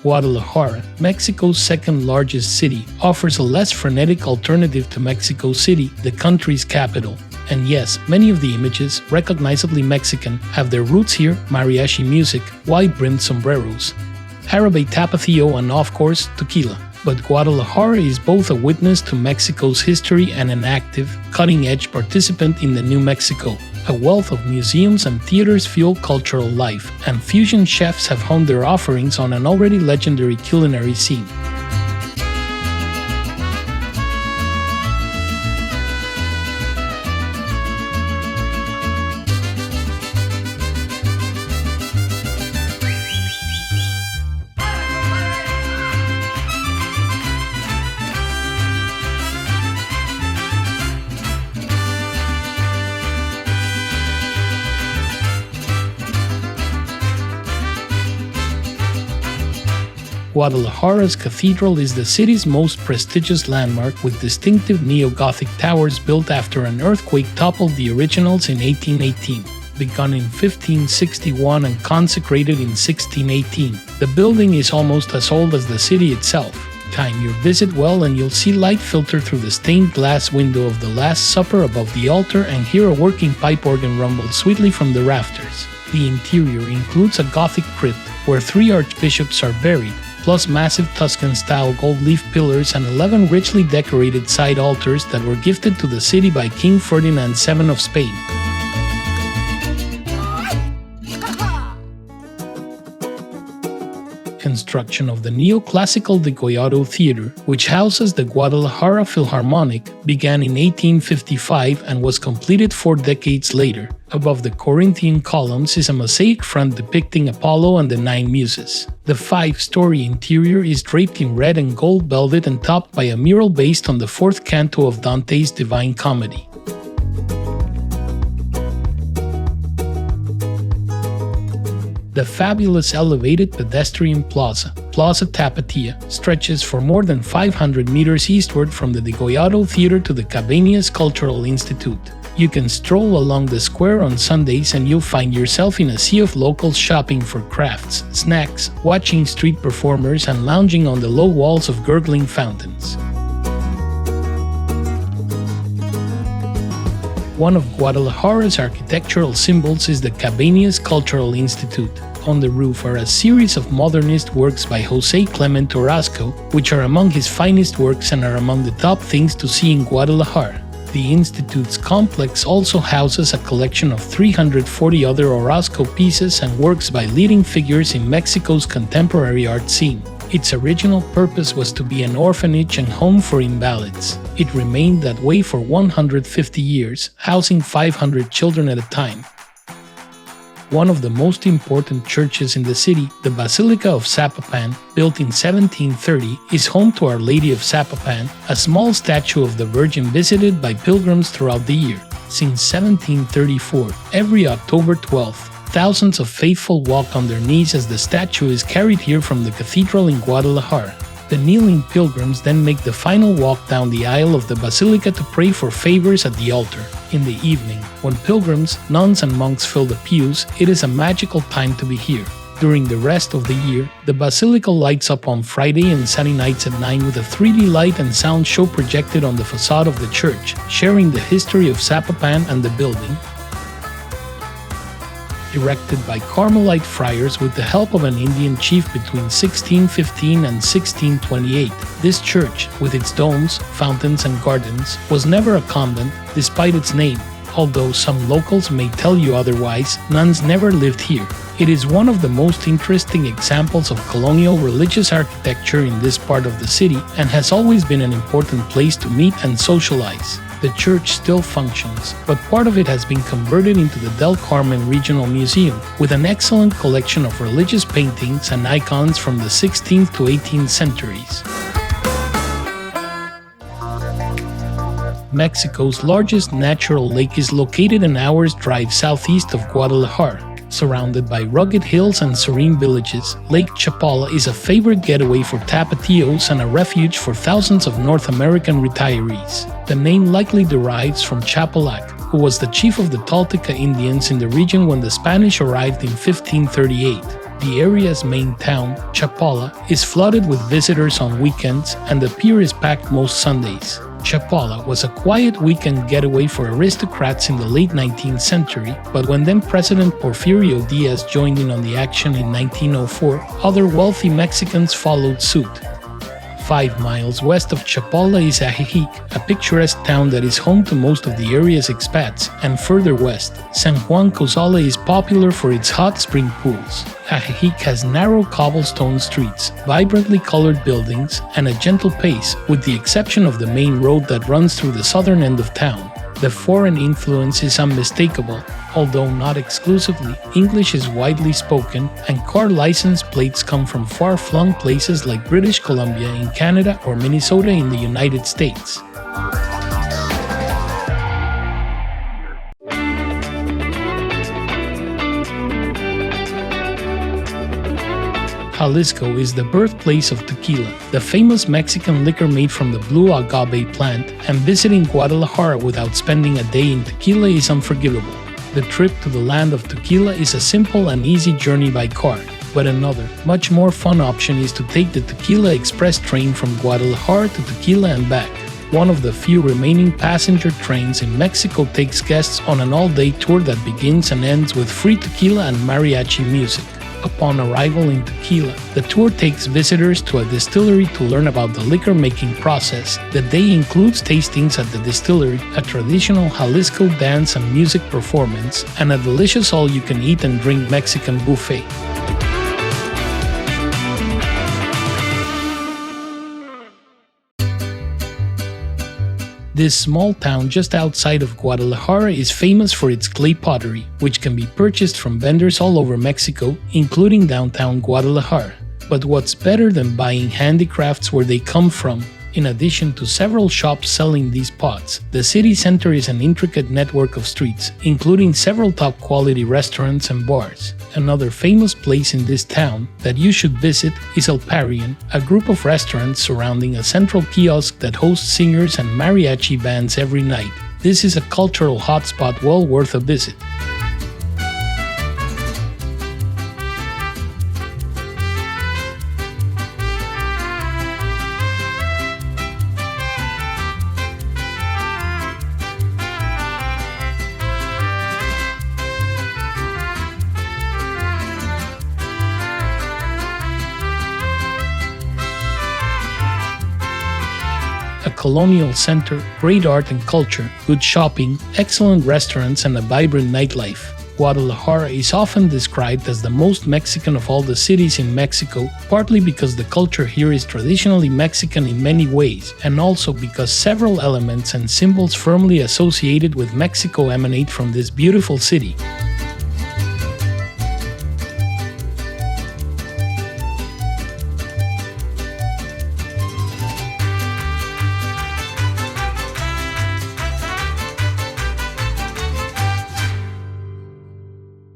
Guadalajara, Mexico's second-largest city, offers a less frenetic alternative to Mexico City, the country's capital. And yes, many of the images, recognizably Mexican, have their roots here: mariachi music, wide-brimmed sombreros, jarabe, tapatío, and of course, tequila. But Guadalajara is both a witness to Mexico's history and an active, cutting-edge participant in the New Mexico. A wealth of museums and theaters fuel cultural life, and fusion chefs have honed their offerings on an already legendary culinary scene. Guadalajara's cathedral is the city's most prestigious landmark, with distinctive neo-Gothic towers built after an earthquake toppled the originals in 1818. Begun in 1561 and consecrated in 1618, the building is almost as old as the city itself. Time your visit well and you'll see light filter through the stained glass window of the Last Supper above the altar and hear a working pipe organ rumble sweetly from the rafters. The interior includes a Gothic crypt where 3 archbishops are buried, plus massive Tuscan-style gold leaf pillars and 11 richly decorated side altars that were gifted to the city by King Ferdinand VII of Spain. Construction of the neoclassical Degollado Theater, which houses the Guadalajara Philharmonic, began in 1855 and was completed 4 decades later. Above the Corinthian columns is a mosaic front depicting Apollo and the 9 Muses. The 5-story interior is draped in red and gold velvet and topped by a mural based on the 4th canto of Dante's Divine Comedy. The fabulous elevated pedestrian plaza, Plaza Tapatia, stretches for more than 500 meters eastward from the Degollado Theater to the Cabañas Cultural Institute. You can stroll along the square on Sundays and you'll find yourself in a sea of locals shopping for crafts, snacks, watching street performers, and lounging on the low walls of gurgling fountains. One of Guadalajara's architectural symbols is the Cabañas Cultural Institute. On the roof are a series of modernist works by José Clement Orozco, which are among his finest works and are among the top things to see in Guadalajara. The Institute's complex also houses a collection of 340 other Orozco pieces and works by leading figures in Mexico's contemporary art scene. Its original purpose was to be an orphanage and home for invalids. It remained that way for 150 years, housing 500 children at a time. One of the most important churches in the city, the Basilica of Zapopan, built in 1730, is home to Our Lady of Zapopan, a small statue of the Virgin visited by pilgrims throughout the year. Since 1734, every October 12th, thousands of faithful walk on their knees as the statue is carried here from the cathedral in Guadalajara. The kneeling pilgrims then make the final walk down the aisle of the basilica to pray for favors at the altar. In the evening, when pilgrims, nuns, and monks fill the pews, it is a magical time to be here. During the rest of the year, the basilica lights up on Friday and Saturday nights at 9 with a 3D light and sound show projected on the facade of the church, sharing the history of Zapopan and the building. Erected by Carmelite friars with the help of an Indian chief between 1615 and 1628, this church, with its domes, fountains, and gardens, was never a convent, despite its name. Although some locals may tell you otherwise, nuns never lived here. It is one of the most interesting examples of colonial religious architecture in this part of the city and has always been an important place to meet and socialize. The church still functions, but part of it has been converted into the Del Carmen Regional Museum, with an excellent collection of religious paintings and icons from the 16th to 18th centuries. Mexico's largest natural lake is located an hour's drive southeast of Guadalajara. Surrounded by rugged hills and serene villages, Lake Chapala is a favorite getaway for tapatíos and a refuge for thousands of North American retirees. The name likely derives from Chapalac, who was the chief of the Tolteca Indians in the region when the Spanish arrived in 1538. The area's main town, Chapala, is flooded with visitors on weekends, and the pier is packed most Sundays. Chapala was a quiet weekend getaway for aristocrats in the late 19th century, but when then-President Porfirio Diaz joined in on the action in 1904, other wealthy Mexicans followed suit. 5 miles west of Chapala is Ajijic, a picturesque town that is home to most of the area's expats, and further west, San Juan Cozala is popular for its hot spring pools. Ajijic has narrow cobblestone streets, vibrantly colored buildings, and a gentle pace, with the exception of the main road that runs through the southern end of town. The foreign influence is unmistakable. Although not exclusively, English is widely spoken, and car license plates come from far-flung places like British Columbia in Canada or Minnesota in the United States. Jalisco is the birthplace of tequila, the famous Mexican liquor made from the blue agave plant, and visiting Guadalajara without spending a day in tequila is unforgivable. The trip to the land of tequila is a simple and easy journey by car, but another, much more fun option is to take the Tequila Express train from Guadalajara to Tequila and back. One of the few remaining passenger trains in Mexico takes guests on an all-day tour that begins and ends with free tequila and mariachi music. Upon arrival in Tequila, the tour takes visitors to a distillery to learn about the liquor-making process. The day includes tastings at the distillery, a traditional Jalisco dance and music performance, and a delicious all-you-can-eat and drink Mexican buffet. This small town just outside of Guadalajara is famous for its clay pottery, which can be purchased from vendors all over Mexico, including downtown Guadalajara. But what's better than buying handicrafts where they come from? In addition to several shops selling these pots, the city center is an intricate network of streets, including several top-quality restaurants and bars. Another famous place in this town that you should visit is El Parian, a group of restaurants surrounding a central kiosk that hosts singers and mariachi bands every night. This is a cultural hotspot well worth a visit. A colonial center, great art and culture, good shopping, excellent restaurants, and a vibrant nightlife. Guadalajara is often described as the most Mexican of all the cities in Mexico, partly because the culture here is traditionally Mexican in many ways, and also because several elements and symbols firmly associated with Mexico emanate from this beautiful city.